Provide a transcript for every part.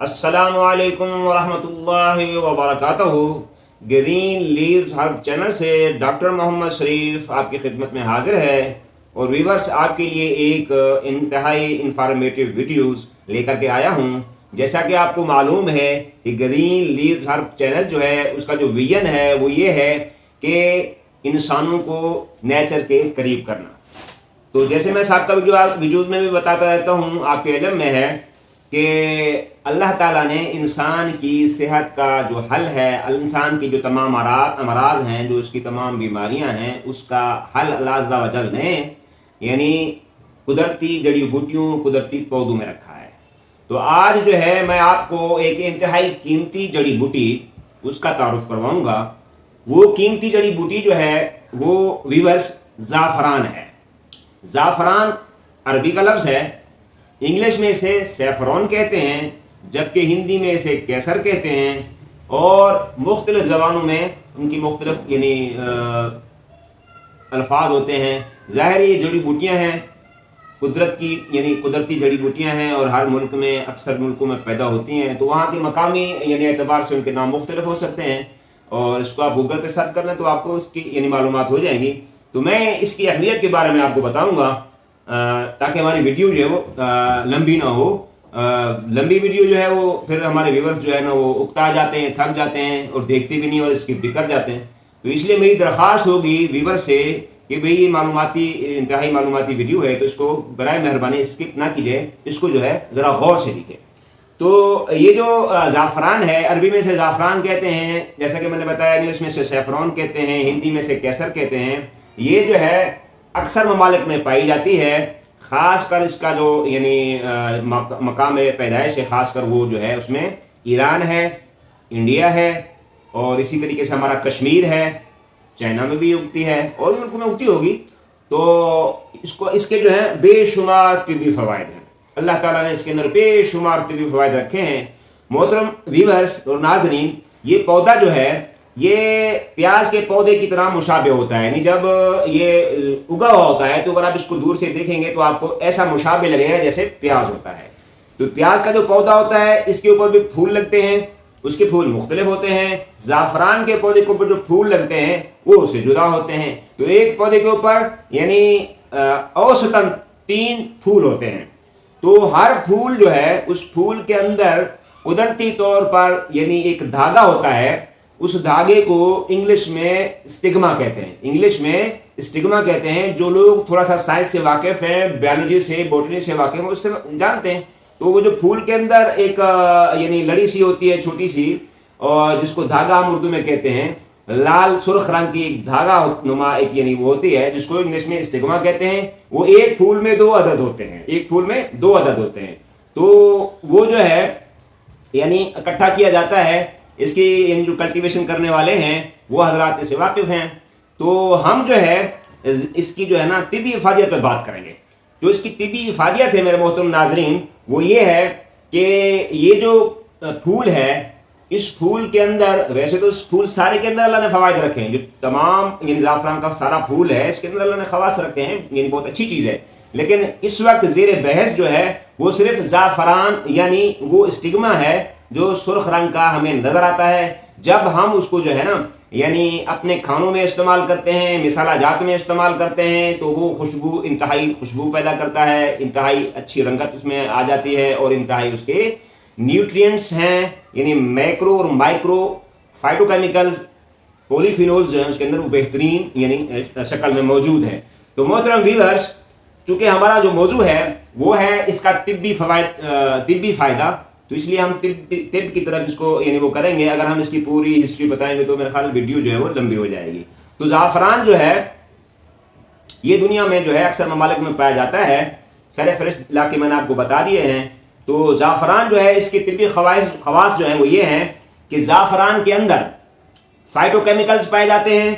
السلام علیکم ورحمۃ اللہ وبرکاتہ۔ گرین لیوز ہرب چینل سے ڈاکٹر محمد شریف آپ کی خدمت میں حاضر ہے اور ویورز آپ کے لیے ایک انتہائی انفارمیٹیو ویڈیوز لے کر کے آیا ہوں۔ جیسا کہ آپ کو معلوم ہے کہ گرین لیوز ہرب چینل جو ہے اس کا جو ویژن ہے وہ یہ ہے کہ انسانوں کو نیچر کے قریب کرنا۔ تو جیسے میں سابقہ ویڈیوز میں بھی بتاتا رہتا ہوں، آپ کے علم میں ہے کہ اللہ تعالیٰ نے انسان کی صحت کا جو حل ہے، انسان کی جو تمام امراض ہیں، جو اس کی تمام بیماریاں ہیں، اس کا حل اللہ عز و جل نے یعنی قدرتی جڑی بوٹیوں، قدرتی پودوں میں رکھا ہے۔ تو آج جو ہے میں آپ کو ایک انتہائی قیمتی جڑی بوٹی اس کا تعارف کرواؤں گا۔ وہ قیمتی جڑی بوٹی جو ہے وہ ویورس زعفران ہے۔ زعفران عربی کا لفظ ہے، انگلش میں اسے سیفرون کہتے ہیں، جبکہ ہندی میں اسے کیسر کہتے ہیں، اور مختلف زبانوں میں ان کی مختلف یعنی الفاظ ہوتے ہیں۔ ظاہر یہ جڑی بوٹیاں ہیں، قدرت کی یعنی قدرتی جڑی بوٹیاں ہیں، اور ہر ملک میں اکثر ملکوں میں پیدا ہوتی ہیں، تو وہاں کے مقامی یعنی اعتبار سے ان کے نام مختلف ہو سکتے ہیں، اور اس کو آپ گوگل پہ سرچ کر لیں تو آپ کو اس کی یعنی معلومات ہو جائیں گی۔ تو میں اس کی اہمیت کے بارے میں آپ کو بتاؤں گا تاکہ ہماری ویڈیو جو ہے وہ لمبی نہ ہو۔ لمبی ویڈیو جو ہے وہ پھر ہمارے ویورز جو ہے نا وہ اکتا جاتے ہیں، تھک جاتے ہیں اور دیکھتے بھی نہیں اور اسکپ بھی کر جاتے ہیں۔ تو اس لیے میری درخواست ہوگی ویور سے کہ بھئی یہ انتہائی معلوماتی ویڈیو ہے، تو اس کو برائے مہربانی اسکپ نہ کیجیے، اس کو جو ہے ذرا غور سے دیکھیں۔ تو یہ جو زعفران ہے، عربی میں سے زعفران کہتے ہیں، جیسا کہ میں نے بتایا، انگلش میں سے سیفرون کہتے ہیں، ہندی میں سے کیسر کہتے ہیں۔ یہ جو ہے اکثر ممالک میں پائی جاتی ہے، خاص کر اس کا جو یعنی مقام پیدائش ہے، خاص کر وہ جو ہے اس میں ایران ہے، انڈیا ہے، اور اسی طریقے سے ہمارا کشمیر ہے، چائنا میں بھی اگتی ہے اور ملکوں میں اگتی ہوگی۔ تو اس کے جو ہے بے شمار طبی فوائد ہیں، اللہ تعالیٰ نے اس کے اندر بے شمار طبی فوائد رکھے ہیں۔ محترم ویورز اور ناظرین، یہ پودا جو ہے یہ پیاز کے پودے کی طرح مشابہ ہوتا ہے، یعنی جب یہ اگا ہوا ہوتا ہے تو اگر آپ اس کو دور سے دیکھیں گے تو آپ کو ایسا مشابہ لگے گا جیسے پیاز ہوتا ہے۔ تو پیاز کا جو پودا ہوتا ہے اس کے اوپر بھی پھول لگتے ہیں، اس کے پھول مختلف ہوتے ہیں۔ زعفران کے پودے کے اوپر جو پھول لگتے ہیں وہ اس سے جدا ہوتے ہیں۔ تو ایک پودے کے اوپر یعنی اوسطاً 3 پھول ہوتے ہیں۔ تو ہر پھول جو ہے اس پھول کے اندر قدرتی طور پر یعنی ایک دھاگا ہوتا ہے، اس دھاگے کو انگلش میں اسٹگما کہتے ہیں۔ انگلش میں اسٹگما کہتے ہیں۔ جو لوگ تھوڑا سا سائنس سے واقف ہیں، بیولوجی سے، بوٹنی سے واقف ہیں، اس سے جانتے ہیں۔ تو وہ جو پھول کے اندر ایک یعنی لڑی سی ہوتی ہے چھوٹی سی، اور جس کو دھاگا ہم اردو میں کہتے ہیں، لال سرخ رنگ کی ایک دھاگا نما ایک یعنی وہ ہوتی ہے جس کو انگلش میں اسٹگما کہتے ہیں۔ وہ ایک پھول میں 2 عدد ہوتے ہیں، ایک پھول میں 2 عدد ہوتے ہیں۔ تو وہ جو ہے یعنی اکٹھا کیا جاتا ہے، اس کی یعنی جو کلٹیویشن کرنے والے ہیں وہ حضرات اس سے واقف ہیں۔ تو ہم جو ہے اس کی جو ہے نا طبی افادیت پر بات کریں گے۔ جو اس کی طبی افادیت ہے میرے محترم ناظرین وہ یہ ہے کہ یہ جو پھول ہے، اس پھول کے اندر، ویسے تو اس پھول سارے کے اندر اللہ نے فوائد رکھے ہیں، جو تمام یعنی زعفران کا سارا پھول ہے اس کے اندر اللہ نے خواص رکھے ہیں، یعنی بہت اچھی چیز ہے۔ لیکن اس وقت زیر بحث جو ہے وہ صرف زعفران یعنی وہ اسٹگما ہے جو سرخ رنگ کا ہمیں نظر آتا ہے۔ جب ہم اس کو جو ہے نا یعنی اپنے کھانوں میں استعمال کرتے ہیں، مسالہ جات میں استعمال کرتے ہیں، تو وہ خوشبو انتہائی خوشبو پیدا کرتا ہے، انتہائی اچھی رنگت اس میں آ جاتی ہے، اور انتہائی اس کے نیوٹرینٹس ہیں یعنی میکرو اور مائکرو فائٹو کیمیکلز، پولی فینولز جو ہیں اس کے اندر وہ بہترین یعنی شکل میں موجود ہیں۔ تو محترم ویورز، چونکہ ہمارا جو موضوع ہے وہ ہے اس کا طبی فائدہ، تو اس لیے ہم طب کی طرف اس کو یعنی وہ کریں گے۔ اگر ہم اس کی پوری ہسٹری بتائیں گے تو میرا خیال ویڈیو جو ہے وہ لمبی ہو جائے گی۔ تو زعفران جو ہے یہ دنیا میں جو ہے اکثر ممالک میں پایا جاتا ہے، سر فہرست علاقے میں نے آپ کو بتا دیے ہیں۔ تو زعفران جو ہے اس کی طبی خواص جو ہیں وہ یہ ہیں کہ زعفران کے اندر فائٹو کیمیکلز پائے جاتے ہیں،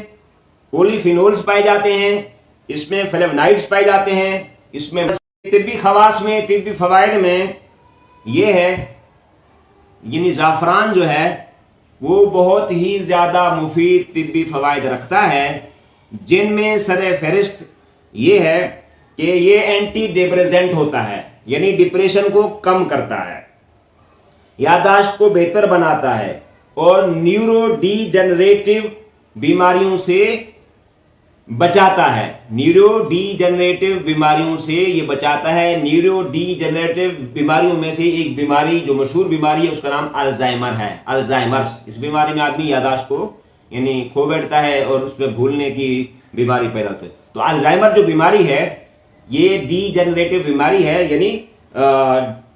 پولی فینولز پائے جاتے ہیں، اس میں فلیونائڈز پائے جاتے ہیں۔ اس میں طبی خواص میں، طبی فوائد میں یہ ہے یعنی زعفران جو ہے وہ بہت ہی زیادہ مفید طبی فوائد رکھتا ہے، جن میں سر فہرست یہ ہے کہ یہ اینٹی ڈپریسنٹ ہوتا ہے، یعنی ڈپریشن کو کم کرتا ہے۔ یادداشت کو بہتر بناتا ہے اور نیورو ڈی جنریٹو بیماریوں سے بچاتا ہے. نیورو ڈی جنریٹو بیماریوں سے یہ بچاتا ہے. نیورو ڈی جنریٹو بیماریوں میں سے ایک بیماری جو مشہور بیماری ہے اس کا نام الزائمر ہے. الزائمر، اس بیماری میں آدمی یادداشت کو یعنی کھو بیٹھتا ہے اور اس میں بھولنے کی بیماری پیدا ہوتی ہے. تو الزائمر جو بیماری ہے یہ ڈی جنریٹو بیماری ہے، یعنی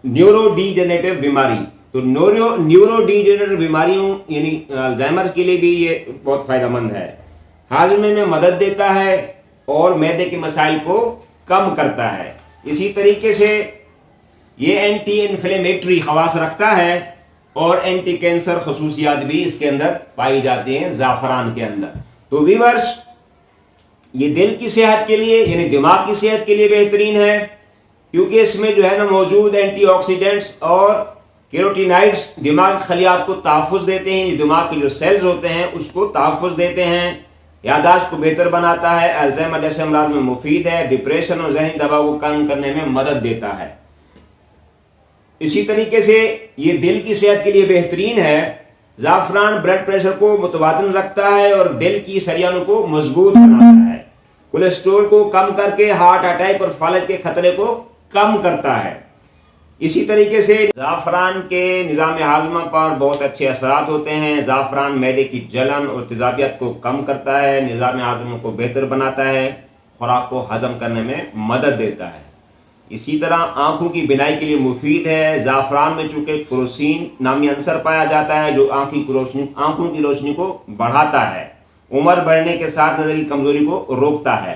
نیورو ڈی جنریٹو بیماری. تو نیورو ڈی جنریٹو بیماریوں یعنی الزائمر کے لیے بھی یہ بہت فائدہ مند ہے. ہاضمے میں مدد دیتا ہے اور معدے کے مسائل کو کم کرتا ہے. اسی طریقے سے یہ اینٹی انفلیمیٹری خواص رکھتا ہے اور اینٹی کینسر خصوصیات بھی اس کے اندر پائی جاتی ہیں زعفران کے اندر. تو ویورز، یہ دل کی صحت کے لیے یعنی دماغ کی صحت کے لیے بہترین ہے، کیونکہ اس میں جو ہے نا موجود اینٹی آکسیڈنٹس اور کیروٹینائڈس دماغ خلیات کو تحفظ دیتے ہیں. دماغ کے جو سیلز ہوتے ہیں اس کو تحفظ دیتے ہیں. یادداشت کو بہتر بناتا ہے. الزائمر جیسے امراض میں مفید ہے. ڈپریشن اور ذہنی دباؤ کو کم کرنے میں مدد دیتا ہے. اسی طریقے سے یہ دل کی صحت کے لیے بہترین ہے. زعفران بلڈ پریشر کو متوازن رکھتا ہے اور دل کی شریانوں کو مضبوط بناتا ہے. کولیسٹرول کو کم کر کے ہارٹ اٹیک اور فالج کے خطرے کو کم کرتا ہے. اسی طریقے سے زعفران کے نظام ہاضمہ پر بہت اچھے اثرات ہوتے ہیں. زعفران معدے کی جلن اور تیزابیت کو کم کرتا ہے، نظام ہاضمہ کو بہتر بناتا ہے، خوراک کو ہضم کرنے میں مدد دیتا ہے. اسی طرح آنکھوں کی بینائی کے لیے مفید ہے. زعفران میں چونکہ کروسین نامی عنصر پایا جاتا ہے جو آنکھوں کی روشنی کو بڑھاتا ہے. عمر بڑھنے کے ساتھ نظری کمزوری کو روکتا ہے.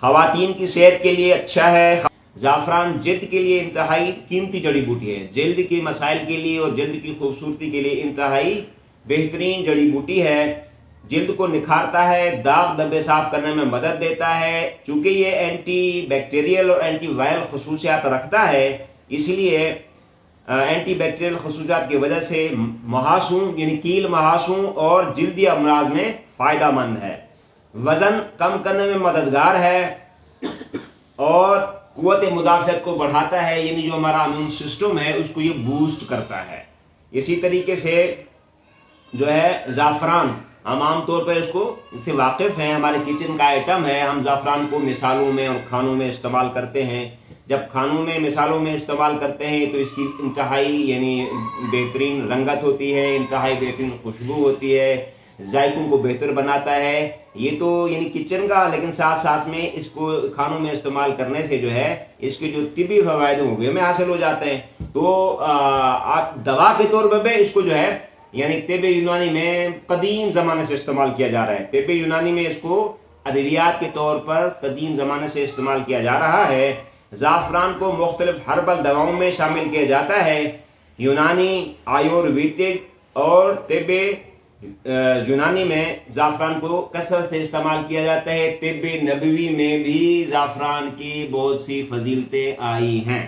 خواتین کی صحت کے لیے اچھا ہے. زعفران جلد کے لیے انتہائی قیمتی جڑی بوٹی ہے. جلد کے مسائل کے لیے اور جلد کی خوبصورتی کے لیے انتہائی بہترین جڑی بوٹی ہے. جلد کو نکھارتا ہے، داغ دھبے صاف کرنے میں مدد دیتا ہے. چونکہ یہ اینٹی بیکٹیریل اور اینٹی وائرل خصوصیات رکھتا ہے، اس لیے اینٹی بیکٹیریل خصوصیات کی وجہ سے محاسوں یعنی کیل محاسوں اور جلدی امراض میں فائدہ مند ہے. وزن کم کرنے میں مددگار ہے اور قوت مدافعت کو بڑھاتا ہے، یعنی جو ہمارا امیون سسٹم ہے اس کو یہ بوسٹ کرتا ہے. اسی طریقے سے جو ہے زعفران ہم عام طور پر اس سے واقف ہیں. ہمارے کچن کا آئٹم ہے. ہم زعفران کو مثالوں میں اور کھانوں میں استعمال کرتے ہیں. جب کھانوں میں مثالوں میں استعمال کرتے ہیں تو اس کی انتہائی یعنی بہترین رنگت ہوتی ہے، انتہائی بہترین خوشبو ہوتی ہے، ذائقوں کو بہتر بناتا ہے. یہ تو یعنی کچن کا، لیکن ساتھ ساتھ میں اس کو کھانوں میں استعمال کرنے سے جو ہے اس کے جو طبی فوائد ہیں وہ بھی ہمیں حاصل ہو جاتے ہیں. تو آپ دوا کے طور پر بھی اس کو جو ہے یعنی طب یونانی میں قدیم زمانے سے استعمال کیا جا رہا ہے. طب یونانی میں اس کو ادویات کے طور پر قدیم زمانے سے استعمال کیا جا رہا ہے. زعفران کو مختلف ہربل دواؤں میں شامل کیا جاتا ہے. یونانی، آیورویدک اور طب یونانی میں زعفران کو کثرت سے استعمال کیا جاتا ہے. طب نبوی میں بھی زعفران کی بہت سی فضیلتیں آئی ہیں.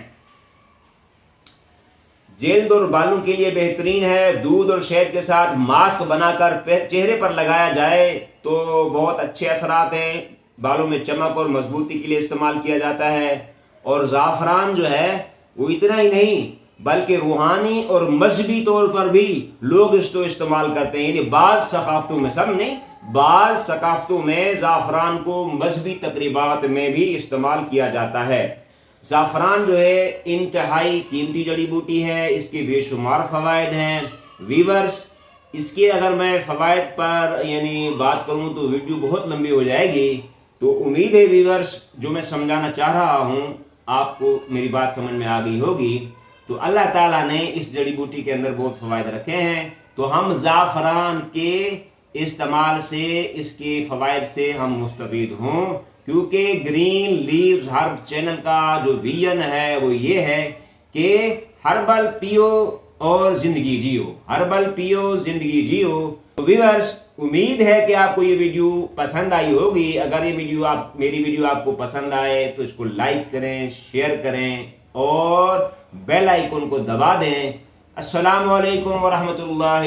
جلد اور بالوں کے لیے بہترین ہے. دودھ اور شہد کے ساتھ ماسک بنا کر چہرے پر لگایا جائے تو بہت اچھے اثرات ہیں. بالوں میں چمک اور مضبوطی کے لیے استعمال کیا جاتا ہے. اور زعفران جو ہے وہ اتنا ہی نہیں بلکہ روحانی اور مذہبی طور پر بھی لوگ اس کو استعمال کرتے ہیں. یعنی بعض ثقافتوں میں، سب نہیں، بعض ثقافتوں میں زعفران کو مذہبی تقریبات میں بھی استعمال کیا جاتا ہے. زعفران جو ہے انتہائی قیمتی جڑی بوٹی ہے. اس کے بے شمار فوائد ہیں. ویورز، اس کے اگر میں فوائد پر یعنی بات کروں تو ویڈیو بہت لمبی ہو جائے گی. تو امید ہے ویورز جو میں سمجھانا چاہ رہا ہوں آپ کو میری بات سمجھ میں آ گئی ہوگی. تو اللہ تعالیٰ نے اس جڑی بوٹی کے اندر بہت فوائد رکھے ہیں. تو ہم زعفران کے استعمال سے، اس کے فوائد سے ہم مستفید ہوں، کیونکہ گرین لیوز ہرب چینل کا جو ویژن ہے وہ یہ ہے کہ ہربل پیو اور زندگی جیو. ہربل پیو، زندگی جیو. تو ویورز، امید ہے کہ آپ کو یہ ویڈیو پسند آئی ہوگی. اگر یہ میری ویڈیو آپ کو پسند آئے تو اس کو لائک کریں، شیئر کریں اور بیل آئیکن کو دبا دیں. السلام علیکم ورحمۃ اللہ